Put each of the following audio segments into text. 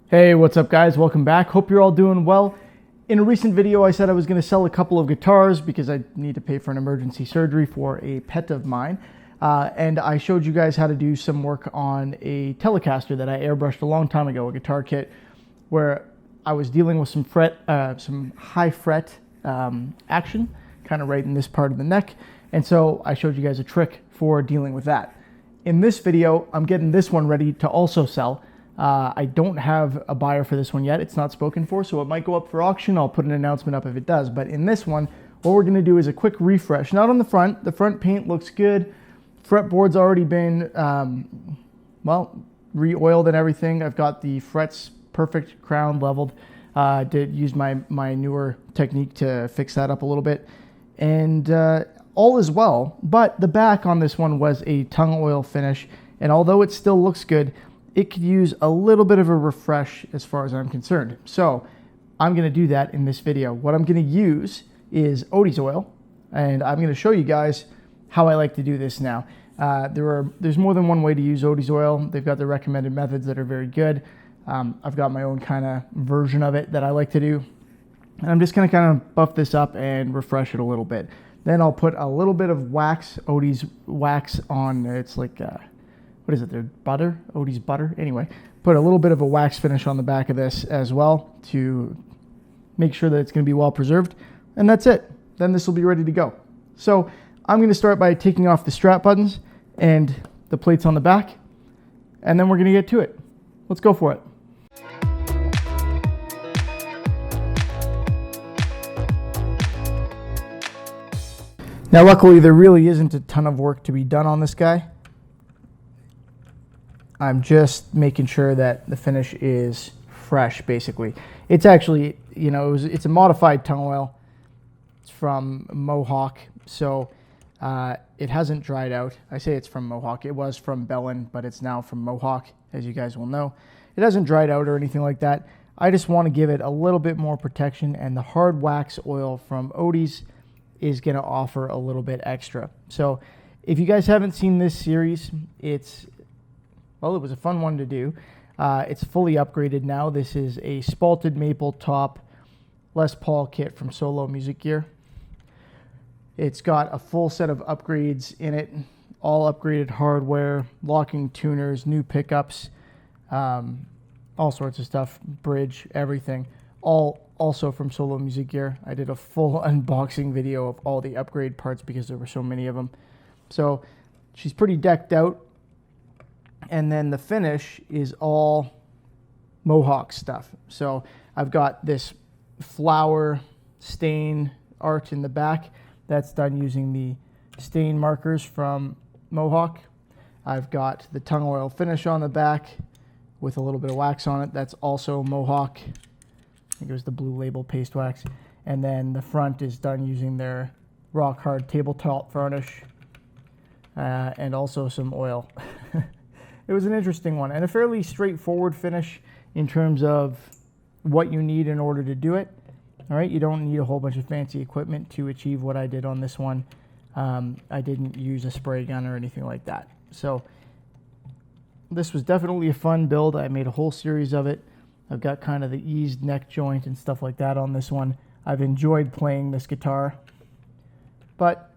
Hey, what's up guys? Welcome back. Hope you're all doing well. In a recent video, I said I was going to sell a couple of guitars because I need to pay for an emergency surgery for a pet of mine. And I showed you guys how to do some work on a Telecaster that I airbrushed a long time ago, a guitar kit, where I was dealing with some high fret action, kind of right in this part of the neck. And so I showed you guys a trick for dealing with that. In this video, I'm getting this one ready to also sell. I don't have a buyer for this one yet. It's not spoken for, so it might go up for auction. I'll put an announcement up if it does. But in this one, what we're going to do is a quick refresh. Not on the front. The front paint looks good. Fretboard's already been, re-oiled and everything. I've got the frets perfect, crown leveled. Did use my newer technique to fix that up a little bit. And all is well. But the back on this one was a tung oil finish. And although it still looks good, it could use a little bit of a refresh as far as I'm concerned. So I'm going to do that in this video. What I'm going to use is Odie's oil, and I'm going to show you guys how I like to do this now. There's more than one way to use Odie's oil. They've got the recommended methods that are very good. I've got my own kind of version of it that I like to do. And I'm just going to kind of buff this up and refresh it a little bit. Then I'll put a little bit of wax, Odie's wax on. It's like what is it? They're butter, Odie's butter. Anyway, put a little bit of a wax finish on the back of this as well to make sure that it's going to be well preserved. And that's it. Then this will be ready to go. So I'm going to start by taking off the strap buttons and the plates on the back, and then we're going to get to it. Let's go for it. Now, luckily, there really isn't a ton of work to be done on this guy. I'm just making sure that the finish is fresh, basically. It's actually, it's a modified tung oil. It's from Mohawk, so it hasn't dried out. I say it's from Mohawk. It was from Bellin, but it's now from Mohawk, as you guys will know. It hasn't dried out or anything like that. I just want to give it a little bit more protection, and the hard wax oil from Odie's is going to offer a little bit extra. So if you guys haven't seen this series, it was a fun one to do. It's fully upgraded now. This is a spalted maple top Les Paul kit from Solo Music Gear. It's got a full set of upgrades in it, all upgraded hardware, locking tuners, new pickups, all sorts of stuff, bridge, everything, all also from Solo Music Gear. I did a full unboxing video of all the upgrade parts because there were so many of them. So she's pretty decked out. And then the finish is all Mohawk stuff. So I've got this flower stain art in the back. That's done using the stain markers from Mohawk. I've got the tung oil finish on the back with a little bit of wax on it. That's also Mohawk. I think it was the Blue Label paste wax. And then the front is done using their rock hard tabletop varnish and also some oil. It was an interesting one and a fairly straightforward finish in terms of what you need in order to do it. All right, you don't need a whole bunch of fancy equipment to achieve what I did on this one. I didn't use a spray gun or anything like that. So this was definitely a fun build. I made a whole series of it. I've got kind of the eased neck joint and stuff like that on this one. I've enjoyed playing this guitar, but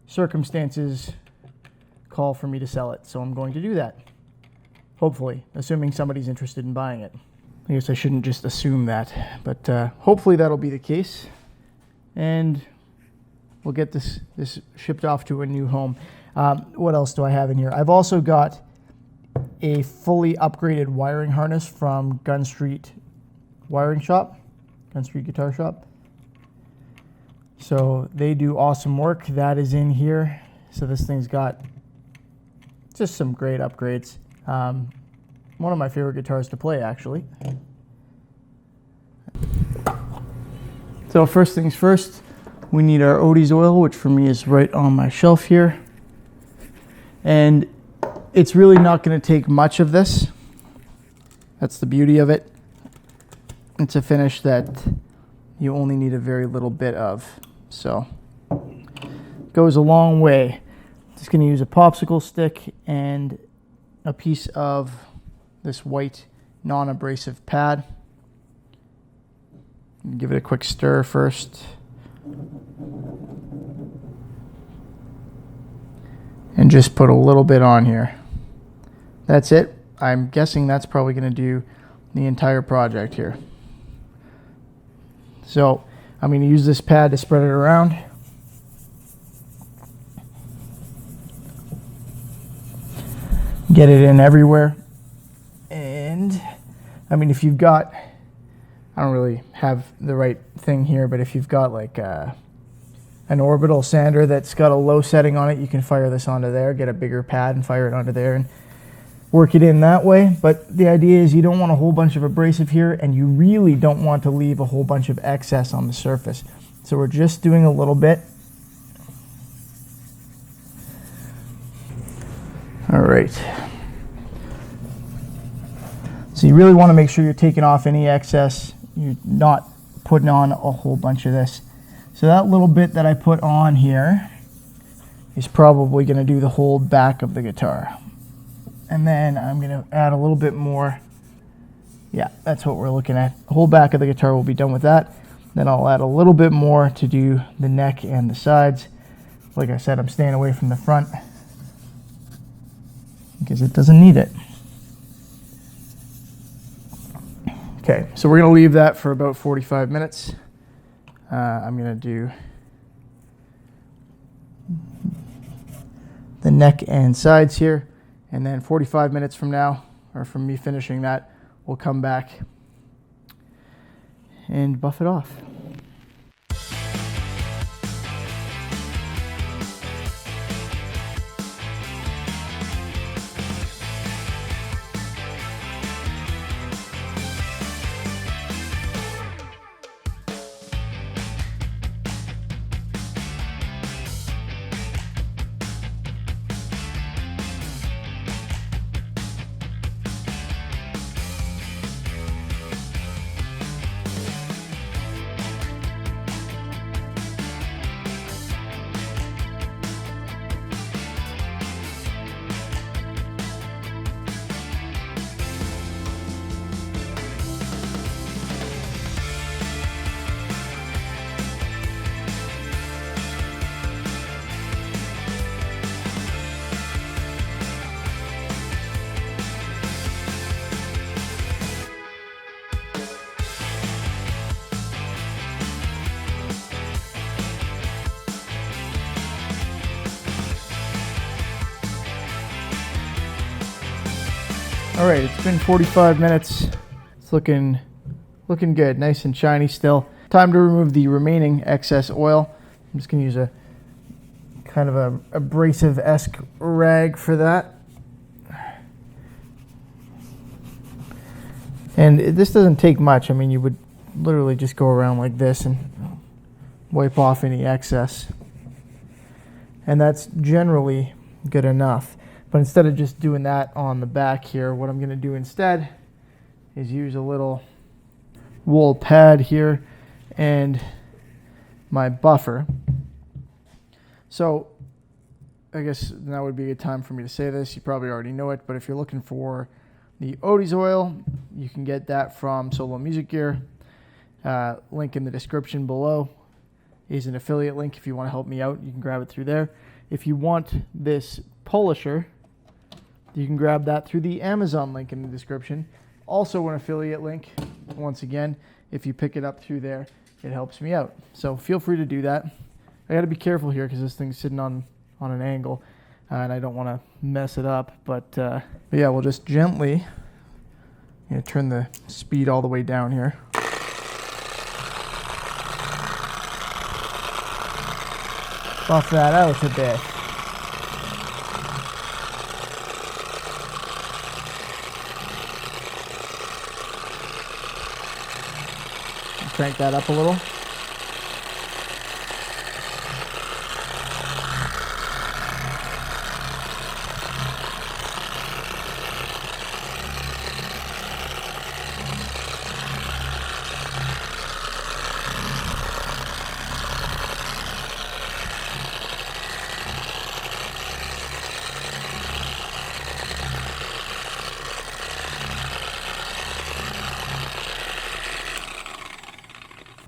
circumstances call for me to sell it, so I'm going to do that. Hopefully, assuming somebody's interested in buying it. I guess I shouldn't just assume that, but hopefully that'll be the case, and we'll get this shipped off to a new home. What else do I have in here? I've also got a fully upgraded wiring harness from Gun Street Wiring Shop, Gun Street Guitar Shop. So they do awesome work. That is in here. So this thing's got just some great upgrades. One of my favorite guitars to play, actually. So first things first, we need our Odie's oil, which for me is right on my shelf here. And it's really not going to take much of this. That's the beauty of it. It's a finish that you only need a very little bit of. So it goes a long way. Just going to use a popsicle stick and a piece of this white non-abrasive pad. Give it a quick stir first. And just put a little bit on here. That's it. I'm guessing that's probably going to do the entire project here. So I'm going to use this pad to spread it around. Get it in everywhere. And I mean, if you've got, I don't really have the right thing here, but if you've got like an orbital sander that's got a low setting on it, you can fire this onto there, get a bigger pad and fire it onto there and work it in that way. But the idea is you don't want a whole bunch of abrasive here, and you really don't want to leave a whole bunch of excess on the surface. So we're just doing a little bit. All right. So you really want to make sure you're taking off any excess. You're not putting on a whole bunch of this. So that little bit that I put on here is probably going to do the whole back of the guitar. And then I'm going to add a little bit more. Yeah, that's what we're looking at. The whole back of the guitar will be done with that. Then I'll add a little bit more to do the neck and the sides. Like I said, I'm staying away from the front because it doesn't need it. Okay, so we're going to leave that for about 45 minutes. I'm going to do the neck and sides here, and then 45 minutes from now, or from me finishing that, we'll come back and buff it off. All right, it's been 45 minutes. It's looking good, nice and shiny still. Time to remove the remaining excess oil. I'm just gonna use a kind of a abrasive-esque rag for that. And this doesn't take much. I mean, you would literally just go around like this and wipe off any excess. And that's generally good enough. But instead of just doing that on the back here, what I'm going to do instead is use a little wool pad here and my buffer. So I guess now would be a good time for me to say this. You probably already know it, but if you're looking for the Odie's oil, you can get that from Solo Music Gear. Link in the description below is an affiliate link. If you want to help me out, you can grab it through there. If you want this polisher, you can grab that through the Amazon link in the description. Also an affiliate link. Once again, if you pick it up through there, it helps me out. So feel free to do that. I got to be careful here because this thing's sitting on an angle, and I don't want to mess it up. But yeah, we'll just gently turn the speed all the way down here. Buff that out a bit. Crank that up a little.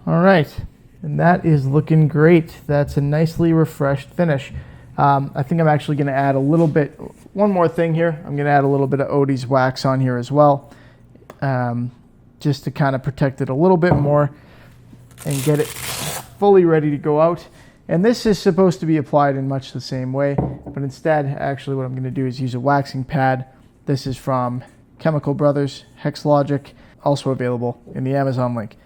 All right, and that is looking great. That's a nicely refreshed finish. I think I'm actually going to add a little bit, one more thing here. I'm going to add a little bit of Odie's wax on here as well, just to kind of protect it a little bit more and get it fully ready to go out. And this is supposed to be applied in much the same way, but instead, actually what I'm going to do is use a waxing pad. This is from Chemical Brothers, Hex Logic, also available in the Amazon link.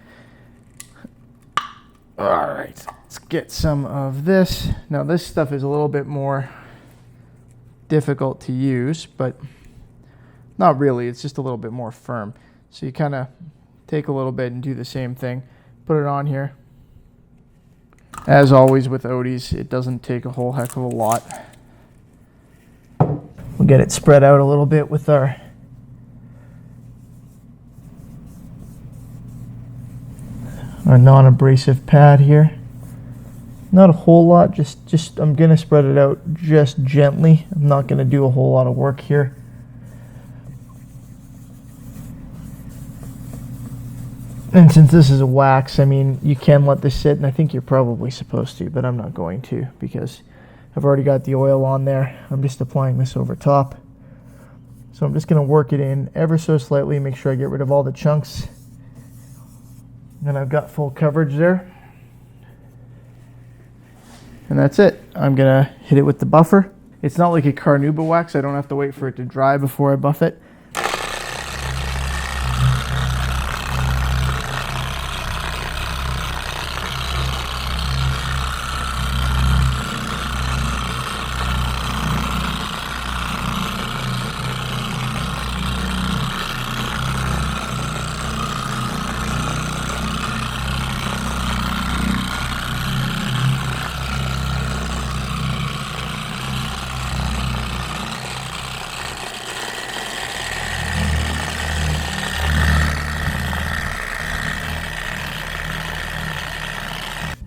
All right, let's get some of this. Now this stuff is a little bit more difficult to use, but not really. It's just a little bit more firm. So you kind of take a little bit and do the same thing. Put it on here. As always with Odies, it doesn't take a whole heck of a lot. We'll get it spread out a little bit with our non-abrasive pad here. Not a whole lot, just I'm gonna spread it out just gently. I'm not gonna do a whole lot of work here. And since this is a wax, I mean, you can let this sit, and I think you're probably supposed to, but I'm not going to because I've already got the oil on there. I'm just applying this over top. So I'm just gonna work it in ever so slightly, make sure I get rid of all the chunks. And I've got full coverage there. And that's it. I'm gonna hit it with the buffer. It's not like a carnauba wax. I don't have to wait for it to dry before I buff it.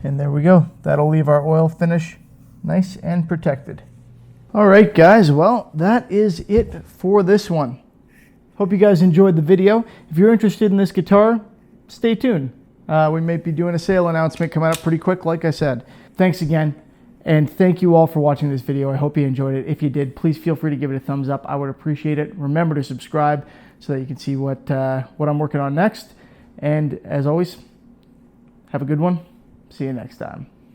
And there we go. That'll leave our oil finish nice and protected. All right, guys. Well, that is it for this one. Hope you guys enjoyed the video. If you're interested in this guitar, stay tuned. We may be doing a sale announcement coming up pretty quick, like I said. Thanks again, and thank you all for watching this video. I hope you enjoyed it. If you did, please feel free to give it a thumbs up. I would appreciate it. Remember to subscribe so that you can see what I'm working on next. And as always, have a good one. See you next time.